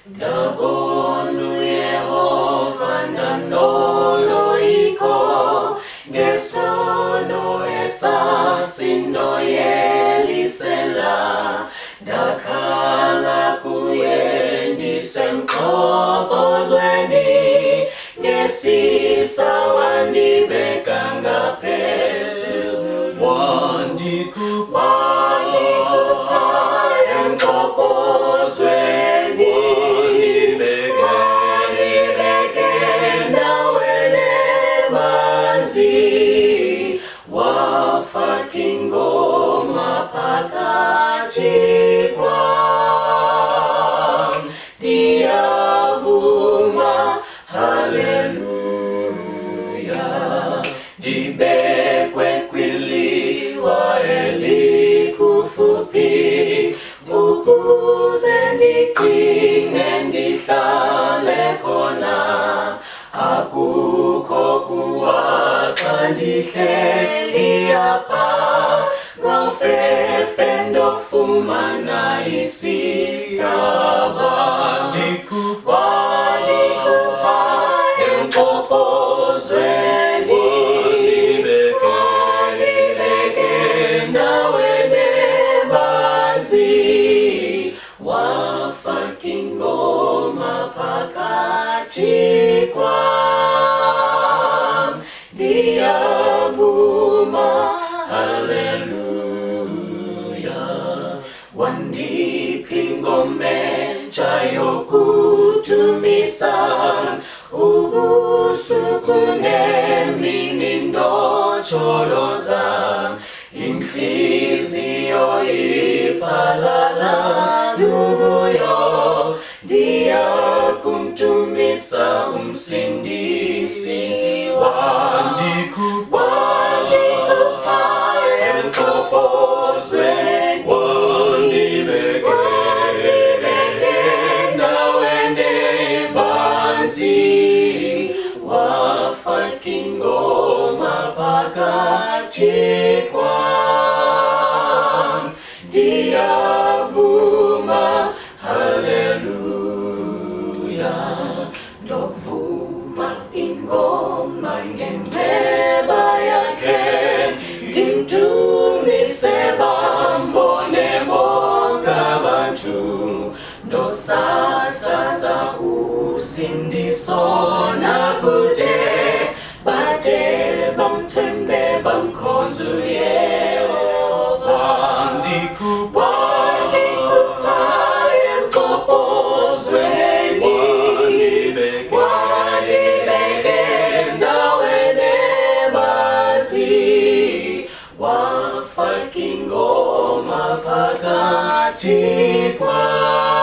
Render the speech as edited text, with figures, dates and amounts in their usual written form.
Dabonu Yehova ndanoloiko ngesono esasindo yelisela dakhala kuye ndisemxhobozweni ngesisa wandibeka ngaphezulu wandikupha emxhobozweni wandibeke endaweni emanzi wafaka ingoma phakathi kwam ndiyavuma haleluya ndibekwe kwiliwa elikufuphi ukuze ndiqine ndihlale khona akukho kuwaxa ndihleli apha ngofefe ndofumana isithaba wandikupha emxhobozweni wandibeke endaweni ebanzi wafaka ingoma phakathi kwam ndiyavuma haleluya wandipha ingoma entsha yokudumisa ubusuku nemini ndotsholoza inhliziyo iphalala luvuyo ndiyakumdumisa umsindisi wandikupha emxhobozweni wandibeke endaweni ebanzi wafaka ingoma phakathi kwam ndiyavuma haleluya ndovuma ingoma ngembeba yakhe ndimdumise bambone bonke abantu ndosasaza usindiso nakude bade bamthembe bamkhonze uYehova wandikupha emxhobozweni wandibeke endaweni ebanzi wafaka ingoma phakathi kwam